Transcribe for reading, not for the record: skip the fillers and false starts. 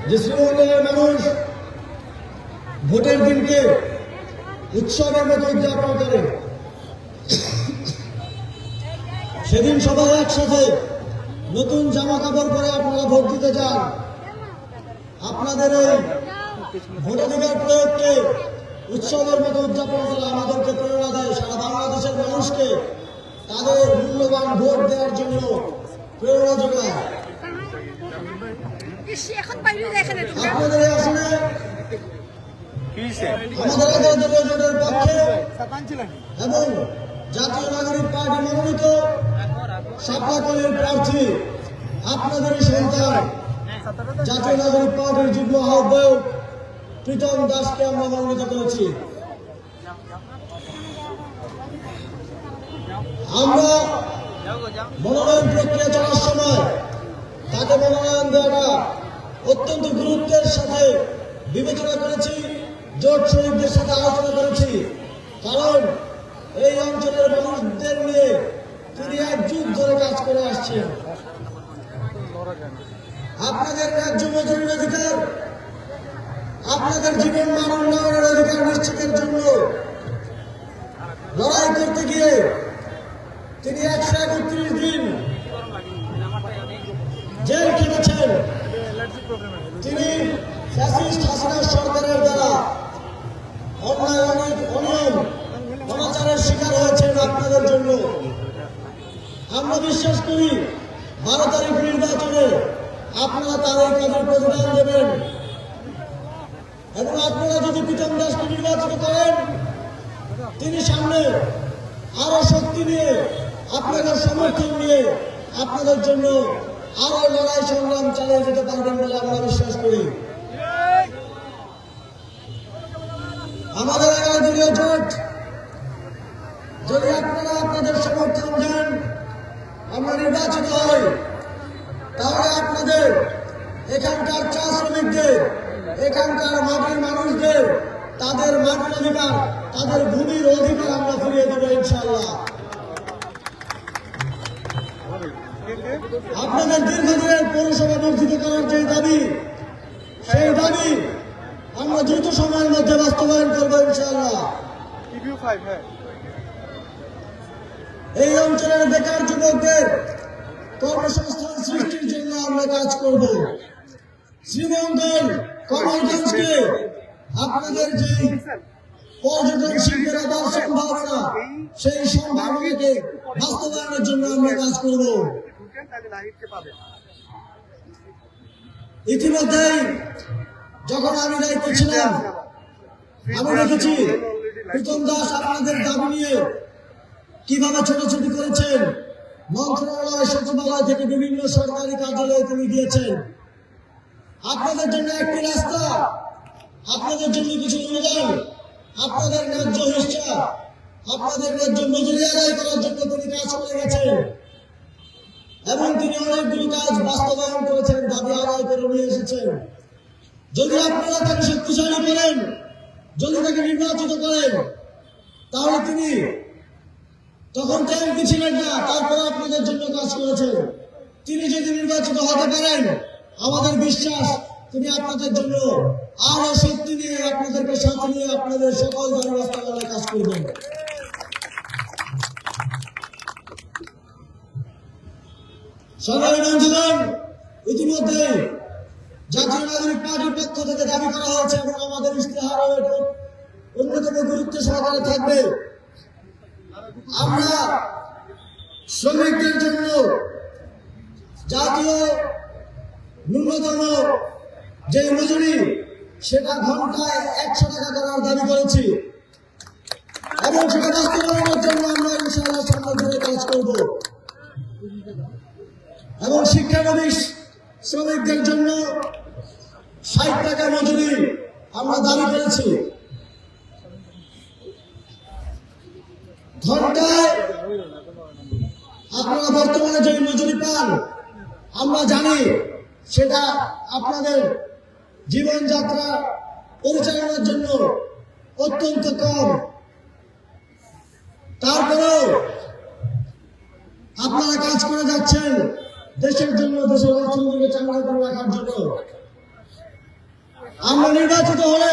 যে শ্রীমঙ্গলের মানুষ ভোটের দিনকে উৎসবের মতো উদযাপন করে। সেদিন সবাই একসাথে নতুন জামা কাপড় পরে আপনারা ভোট দিতে যান। আপনাদের এই ভোটাধিকার প্রয়োগকে উৎসবের মতো উদযাপন করে আমাদেরকে প্রেরণা দেয়, সারা বাংলাদেশের মানুষকে তাদের মূল্যবান ভোট দেওয়ার জন্য প্রেরণা যোগায়। আপনাদের এই আসনে আমাদের একাধিক জোটের পক্ষে এবং জাতীয় নাগরিক পার্টি মনোনীত শাপলাকলের প্রার্থী আপনাদের সন্তান জাতীয় নাগরিক পার্টির যুগ্ম আহ্বায়ক প্রীতম দাসকে আমরা মনোনীত করেছি। আমরা মনোনয়ন প্রক্রিয়া চলার সময় তাকে মনোনয়ন দেওয়াটা অত্যন্ত গুরুত্বের সাথে বিবেচনা করেছি, জোট শরীফদের সাথে আলোচনা করেছি। কারণ এই অঞ্চলের মানুষদের নিয়ে তিনি এক যুগ ধরে কাজ করে আসছেন। আপনাদের ন্যায্য মজুরির অধিকার, আপনাদের জীবন মান উন্নয়নের অধিকার নিশ্চিতের জন্য লড়াই করতে গিয়ে তিনি 131 দিন জেল খেটেছেন। তিনি ফ্যাসিস্ট হাসিনা সরকারের দ্বারা অন্যায় অনিয়ম অনাচারের শিকার হয়েছেন আপনাদের জন্য। আমরা বিশ্বাস করি 12 তারিখ নির্বাচনে আপনারা তার এই কাজের প্রতিদান দেবেন এবং আপনারা যদি প্রীতম দাসকে নির্বাচিত করেন তিনি সামনে আরো শক্তি নিয়ে আপনাদের সমর্থন নিয়ে আপনাদের জন্য আরো লড়াই সংগ্রাম চালিয়ে যেতে পারবেন বলে আমরা বিশ্বাস করি। আমাদের একাধিক জোট যদি আপনারা আপনাদের সমর্থন দেন আমরা নির্বাচিত হই, তাহলে আপনাদের এখানকার চা শ্রমিকদের, এখানকার মাটির মানুষদের তাদের মাটির অধিকার, তাদের ভূমির অধিকার আমরা ফিরিয়ে দেবো ইনশাআল্লাহ। আপনাদের দীর্ঘদিনের পৌরসভা বর্ধিত করার যে দাবি, সেই দাবি আমরা দ্রুত সময়ের মধ্যে বাস্তবায়ন করবো ইনশাআল্লাহ। এই অঞ্চলের বেকার যুবকদের কর্মসংস্থান সৃষ্টির জন্য আমরা কাজ করব। শ্রীমঙ্গল কমলগঞ্জকে আপনাদের যে পর্যটন শিল্পের আবার সম্ভাবনা, সেই সম্ভাবনাকে বাস্তবায়নের জন্য আমরা কাজ করব। ইতিমধ্যেই যখন আমি দায়িত্বে ছিলাম আমি দেখেছি প্রীতম দাস আপনাদের দাবি নিয়ে কিভাবে ছোটাছুটি করেছেন। মন্ত্রণালয়, সচিবালয় থেকে বিভিন্ন সরকারি কার্যালয়ে তিনি গিয়েছেন। আপনাদের জন্য একটি রাস্তা, আপনাদের জন্য কিছু অনুদান, আপনাদের ন্যায্য হিসাব, আপনাদের ন্যায্য মজুরি আদায় করার জন্য তিনি কাজ করে গেছেন এবং তিনি অনেকগুলো কাজ বাস্তবায়ন করেছেন, দাবি আদায় করে নিয়ে এসেছেন। যদি আপনারা তাকে শক্তিশালী করেন, যদি তাকে নির্বাচিত করেন, তাহলে তিনি তখন এমপি ছিলেন না, তারপরে আপনাদের জন্য কাজ করেছেন। তিনি যদি নির্বাচিত হতে পারেন আমাদের বিশ্বাস তিনি আপনাদের জন্য আরো শক্তি নিয়ে আপনাদেরকে সাথে নিয়ে আপনাদের সকল দাবি বাস্তবায়নে কাজ করবেন। সরকারি বন্ধুগণ, ইতিমধ্যে জাতীয় নাগরিক পার্টির পক্ষ থেকে দাবি করা হয়েছে এবং আমাদের ইশতেহারও অন্যতম গুরুত্ব সহকারে থাকবে। আমরা শ্রমিকদের জন্য জাতীয় ন্যূনতম যে মজুরি সেটা ঘন্টায় 100 টাকা করার দাবি করেছি এবং সেটা বাস্তবায়নের জন্য আমরা ইনশাআল্লাহ সামনে ধরে কাজ করব। এবং শিক্ষানবিশ শ্রমিকদের জন্য 60 টাকা মজুরি আমরা দাবি করেছি। ঘন্টায় আপনারা বর্তমানে যে মজুরি পান আমরা জানি সেটা আপনাদের জীবনযাত্রা পরিচালনার জন্য অত্যন্ত কম। তারপরেও আপনারা কাজ করে যাচ্ছেন দেশের জন্য, দেশের অর্থনীতিকে চাঙ্গা করে রাখার জন্য। আমরা নির্বাচিত হলে